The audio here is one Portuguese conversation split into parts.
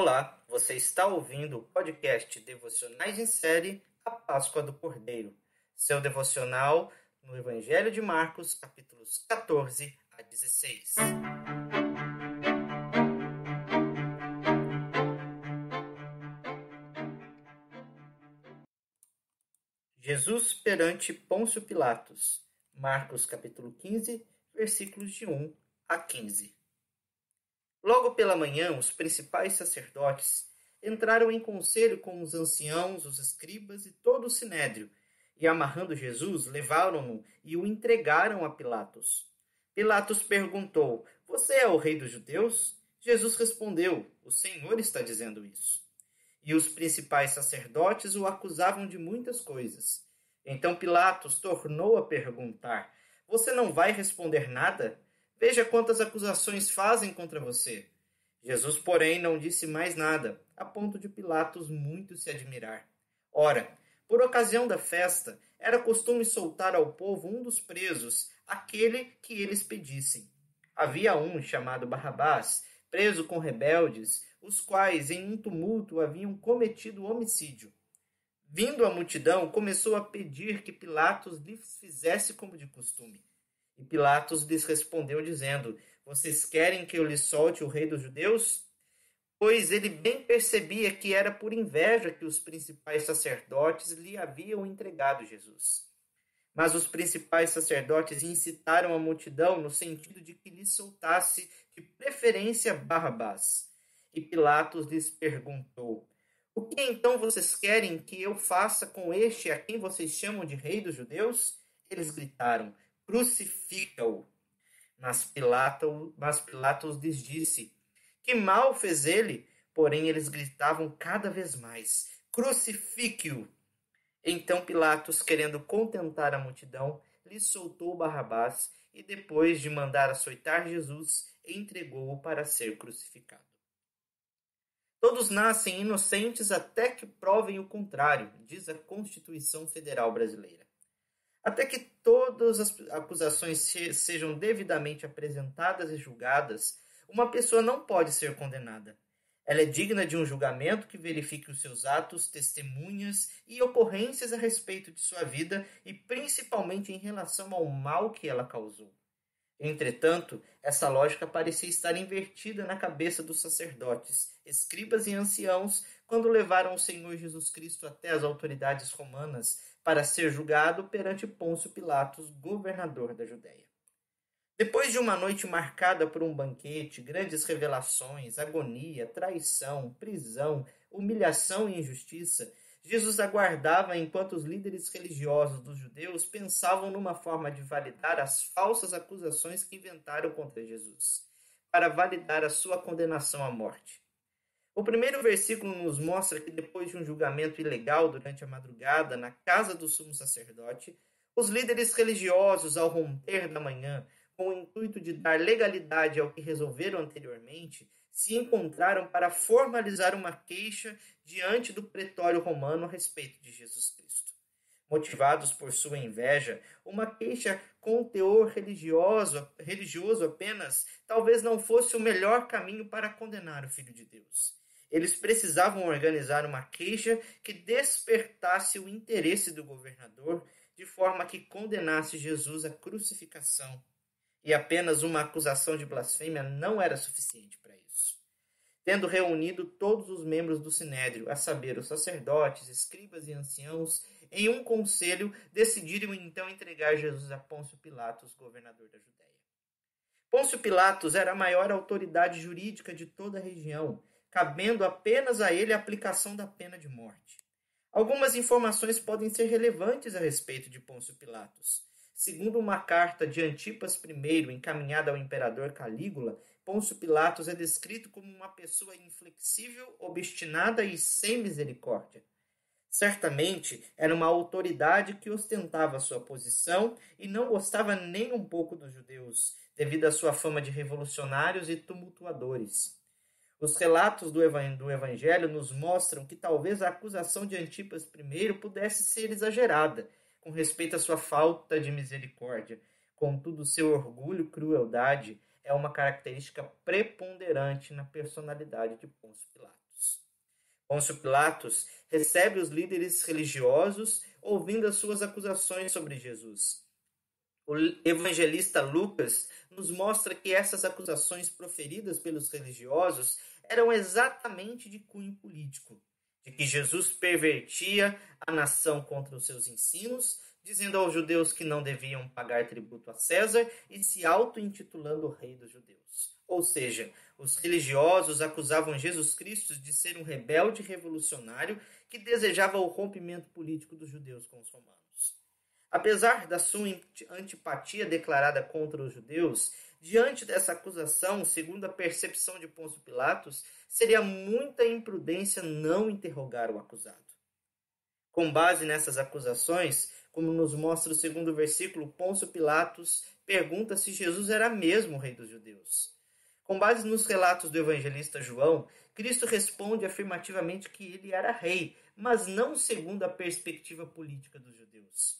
Olá, você está ouvindo o podcast Devocionais em Série A Páscoa do Cordeiro, seu devocional no Evangelho de Marcos, capítulos 14 a 16. Jesus perante Pôncio Pilatos, Marcos capítulo 15, versículos de 1 a 15. Logo pela manhã, os principais sacerdotes entraram em conselho com os anciãos, os escribas e todo o sinédrio, e amarrando Jesus, levaram-no e o entregaram a Pilatos. Pilatos perguntou: Você é o rei dos judeus? Jesus respondeu: O Senhor está dizendo isso. E os principais sacerdotes o acusavam de muitas coisas. Então Pilatos tornou a perguntar: Você não vai responder nada? Veja quantas acusações fazem contra você. Jesus, porém, não disse mais nada, a ponto de Pilatos muito se admirar. Ora, por ocasião da festa, era costume soltar ao povo um dos presos, aquele que eles pedissem. Havia um chamado Barrabás, preso com rebeldes, os quais, em um tumulto, haviam cometido homicídio. Vindo a multidão, começou a pedir que Pilatos lhes fizesse como de costume. E Pilatos lhes respondeu, dizendo: Vocês querem que eu lhes solte o rei dos judeus? Pois ele bem percebia que era por inveja que os principais sacerdotes lhe haviam entregado Jesus. Mas os principais sacerdotes incitaram a multidão no sentido de que lhe soltasse de preferência Barrabás. E Pilatos lhes perguntou: O que então vocês querem que eu faça com este a quem vocês chamam de rei dos judeus? Eles gritaram: Crucifica-o. Mas Pilatos lhes disse: Que mal fez ele? Porém eles gritavam cada vez mais: Crucifique-o. Então Pilatos, querendo contentar a multidão, lhe soltou Barrabás e, depois de mandar açoitar Jesus, entregou-o para ser crucificado. Todos nascem inocentes até que provem o contrário, diz a Constituição Federal Brasileira. Até que todas as acusações sejam devidamente apresentadas e julgadas, uma pessoa não pode ser condenada. Ela é digna de um julgamento que verifique os seus atos, testemunhas e ocorrências a respeito de sua vida e principalmente em relação ao mal que ela causou. Entretanto, essa lógica parecia estar invertida na cabeça dos sacerdotes, escribas e anciãos quando levaram o Senhor Jesus Cristo até as autoridades romanas para ser julgado perante Pôncio Pilatos, governador da Judéia. Depois de uma noite marcada por um banquete, grandes revelações, agonia, traição, prisão, humilhação e injustiça, Jesus aguardava enquanto os líderes religiosos dos judeus pensavam numa forma de validar as falsas acusações que inventaram contra Jesus, para validar a sua condenação à morte. O primeiro versículo nos mostra que depois de um julgamento ilegal durante a madrugada na casa do sumo sacerdote, os líderes religiosos, ao romper da manhã, com o intuito de dar legalidade ao que resolveram anteriormente, se encontraram para formalizar uma queixa diante do pretório romano a respeito de Jesus Cristo. Motivados por sua inveja, uma queixa com teor religioso apenas, talvez não fosse o melhor caminho para condenar o Filho de Deus. Eles precisavam organizar uma queixa que despertasse o interesse do governador, de forma que condenasse Jesus à crucificação. E apenas uma acusação de blasfêmia não era suficiente para isso. Tendo reunido todos os membros do sinédrio, a saber, os sacerdotes, escribas e anciãos, em um conselho, decidiram então entregar Jesus a Pôncio Pilatos, governador da Judéia. Pôncio Pilatos era a maior autoridade jurídica de toda a região, cabendo apenas a ele a aplicação da pena de morte. Algumas informações podem ser relevantes a respeito de Pôncio Pilatos. Segundo uma carta de Antipas I, encaminhada ao imperador Calígula, Pôncio Pilatos é descrito como uma pessoa inflexível, obstinada e sem misericórdia. Certamente era uma autoridade que ostentava sua posição e não gostava nem um pouco dos judeus, devido à sua fama de revolucionários e tumultuadores. Os relatos do Evangelho nos mostram que talvez a acusação de Antipas I pudesse ser exagerada, com respeito à sua falta de misericórdia. Contudo, seu orgulho e crueldade é uma característica preponderante na personalidade de Pôncio Pilatos. Pôncio Pilatos recebe os líderes religiosos ouvindo as suas acusações sobre Jesus. O evangelista Lucas nos mostra que essas acusações proferidas pelos religiosos eram exatamente de cunho político, de que Jesus pervertia a nação contra os seus ensinos, dizendo aos judeus que não deviam pagar tributo a César e se auto-intitulando rei dos judeus. Ou seja, os religiosos acusavam Jesus Cristo de ser um rebelde revolucionário que desejava o rompimento político dos judeus com os romanos. Apesar da sua antipatia declarada contra os judeus, diante dessa acusação, segundo a percepção de Pôncio Pilatos, seria muita imprudência não interrogar o acusado. Com base nessas acusações, como nos mostra o segundo versículo, Pôncio Pilatos pergunta se Jesus era mesmo o rei dos judeus. Com base nos relatos do evangelista João, Cristo responde afirmativamente que ele era rei, mas não segundo a perspectiva política dos judeus.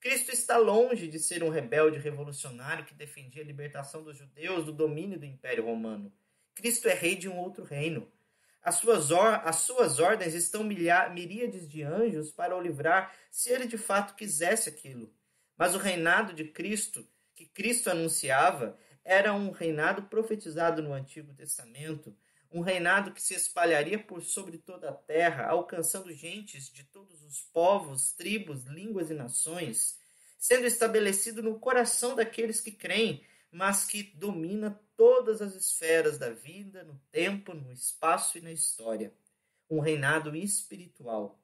Cristo está longe de ser um rebelde revolucionário que defendia a libertação dos judeus do domínio do Império Romano. Cristo é rei de um outro reino. As suas ordens estão miríades de anjos para o livrar, se ele de fato quisesse aquilo. Mas o reinado de Cristo, que Cristo anunciava, era um reinado profetizado no Antigo Testamento, um reinado que se espalharia por sobre toda a terra, alcançando gentes de todos os povos, tribos, línguas e nações, sendo estabelecido no coração daqueles que creem, mas que domina todas as esferas da vida, no tempo, no espaço e na história. Um reinado espiritual.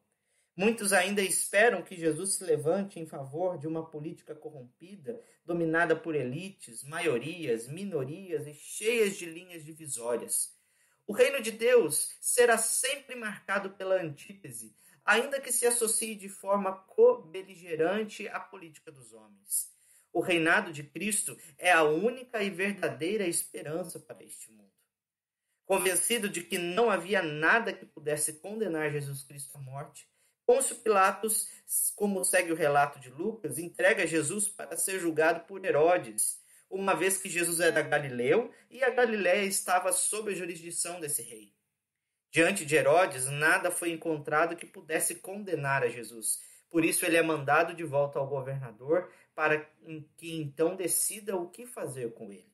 Muitos ainda esperam que Jesus se levante em favor de uma política corrompida, dominada por elites, maiorias, minorias e cheias de linhas divisórias. O reino de Deus será sempre marcado pela antítese, ainda que se associe de forma co-beligerante à política dos homens. O reinado de Cristo é a única e verdadeira esperança para este mundo. Convencido de que não havia nada que pudesse condenar Jesus Cristo à morte, Pôncio Pilatos, como segue o relato de Lucas, entrega Jesus para ser julgado por Herodes, uma vez que Jesus era galileu e a Galiléia estava sob a jurisdição desse rei. Diante de Herodes, nada foi encontrado que pudesse condenar a Jesus. Por isso ele é mandado de volta ao governador para que então decida o que fazer com ele.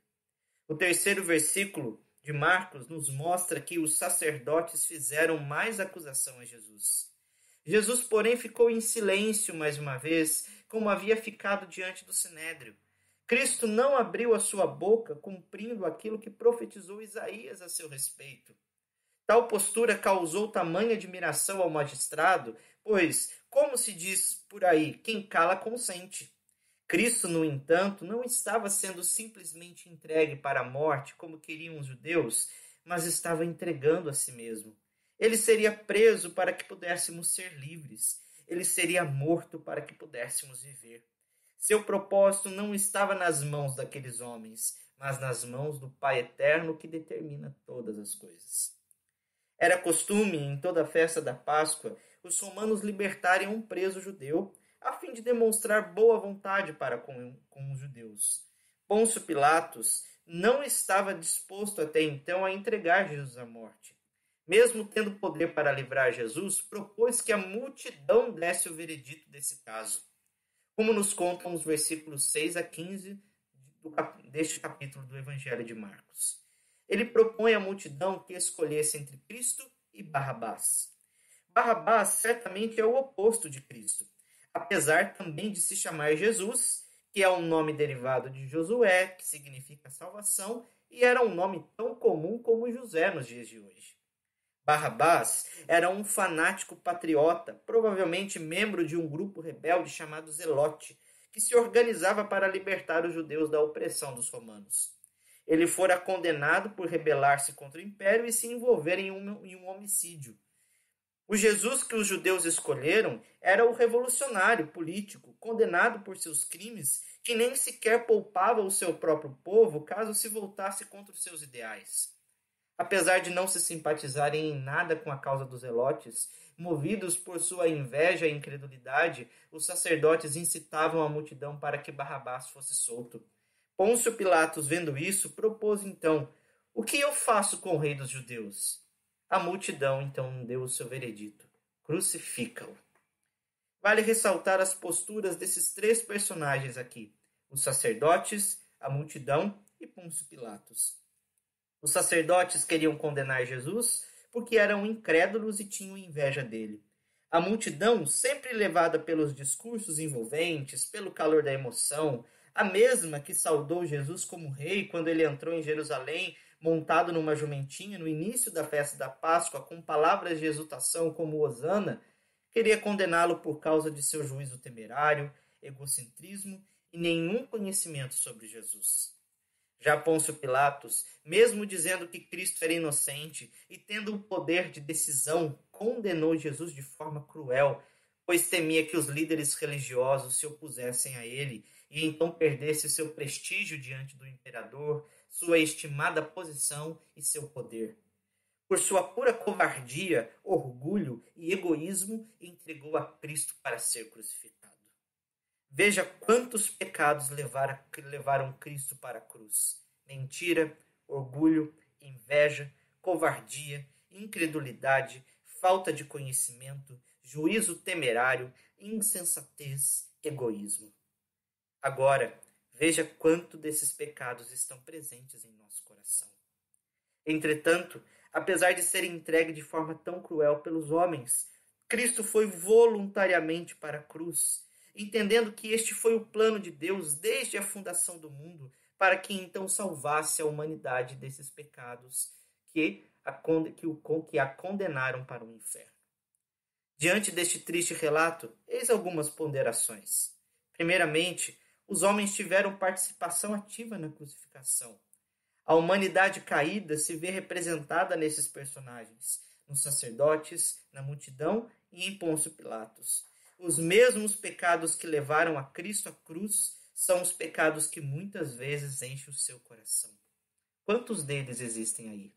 O terceiro versículo de Marcos nos mostra que os sacerdotes fizeram mais acusação a Jesus. Jesus, porém, ficou em silêncio mais uma vez, como havia ficado diante do Sinédrio. Cristo não abriu a sua boca, cumprindo aquilo que profetizou Isaías a seu respeito. Tal postura causou tamanha admiração ao magistrado, pois, como se diz por aí, quem cala consente. Cristo, no entanto, não estava sendo simplesmente entregue para a morte, como queriam os judeus, mas estava entregando a si mesmo. Ele seria preso para que pudéssemos ser livres. Ele seria morto para que pudéssemos viver. Seu propósito não estava nas mãos daqueles homens, mas nas mãos do Pai Eterno que determina todas as coisas. Era costume, em toda a festa da Páscoa, os romanos libertarem um preso judeu, a fim de demonstrar boa vontade para com os judeus. Pôncio Pilatos não estava disposto até então a entregar Jesus à morte. Mesmo tendo poder para livrar Jesus, propôs que a multidão desse o veredito desse caso, como nos contam os versículos 6 a 15 deste capítulo do Evangelho de Marcos. Ele propõe à multidão que escolhesse entre Cristo e Barrabás. Barrabás certamente é o oposto de Cristo, apesar também de se chamar Jesus, que é um nome derivado de Josué, que significa salvação, e era um nome tão comum como José nos dias de hoje. Barrabás era um fanático patriota, provavelmente membro de um grupo rebelde chamado Zelote, que se organizava para libertar os judeus da opressão dos romanos. Ele fora condenado por rebelar-se contra o império e se envolver em um homicídio. O Jesus que os judeus escolheram era o revolucionário político, condenado por seus crimes, que nem sequer poupava o seu próprio povo caso se voltasse contra os seus ideais. Apesar de não se simpatizarem em nada com a causa dos zelotes, movidos por sua inveja e incredulidade, os sacerdotes incitavam a multidão para que Barrabás fosse solto. Pôncio Pilatos, vendo isso, propôs então: o que eu faço com o rei dos judeus? A multidão então deu o seu veredito: crucifica-o. Vale ressaltar as posturas desses três personagens aqui: os sacerdotes, a multidão e Pôncio Pilatos. Os sacerdotes queriam condenar Jesus porque eram incrédulos e tinham inveja dele. A multidão, sempre levada pelos discursos envolventes, pelo calor da emoção, a mesma que saudou Jesus como rei quando ele entrou em Jerusalém montado numa jumentinha no início da festa da Páscoa com palavras de exultação como Hosana, queria condená-lo por causa de seu juízo temerário, egocentrismo e nenhum conhecimento sobre Jesus. Já Pôncio Pilatos, mesmo dizendo que Cristo era inocente e tendo o poder de decisão, condenou Jesus de forma cruel, pois temia que os líderes religiosos se opusessem a ele e então perdesse seu prestígio diante do imperador, sua estimada posição e seu poder. Por sua pura covardia, orgulho e egoísmo, entregou a Cristo para ser crucificado. Veja quantos pecados levaram Cristo para a cruz: mentira, orgulho, inveja, covardia, incredulidade, falta de conhecimento, juízo temerário, insensatez, egoísmo. Agora, veja quanto desses pecados estão presentes em nosso coração. Entretanto, apesar de ser entregue de forma tão cruel pelos homens, Cristo foi voluntariamente para a cruz, entendendo que este foi o plano de Deus desde a fundação do mundo, para que então salvasse a humanidade desses pecados que a condenaram para o inferno. Diante deste triste relato, eis algumas ponderações. Primeiramente, os homens tiveram participação ativa na crucificação. A humanidade caída se vê representada nesses personagens, nos sacerdotes, na multidão e em Pôncio Pilatos. Os mesmos pecados que levaram a Cristo à cruz são os pecados que muitas vezes enchem o seu coração. Quantos deles existem aí?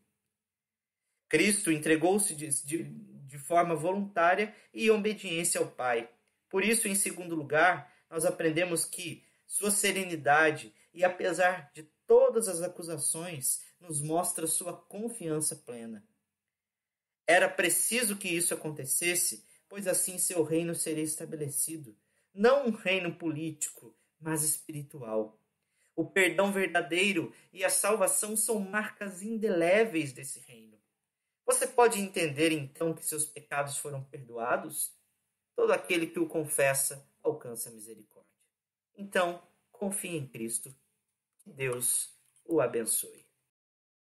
Cristo entregou-se de forma voluntária e em obediência ao Pai. Por isso, em segundo lugar, nós aprendemos que sua serenidade e, apesar de todas as acusações, nos mostra sua confiança plena. Era preciso que isso acontecesse, pois assim seu reino seria estabelecido. Não um reino político, mas espiritual. O perdão verdadeiro e a salvação são marcas indeléveis desse reino. Você pode entender então que seus pecados foram perdoados? Todo aquele que o confessa alcança a misericórdia. Então, confie em Cristo. Que Deus o abençoe.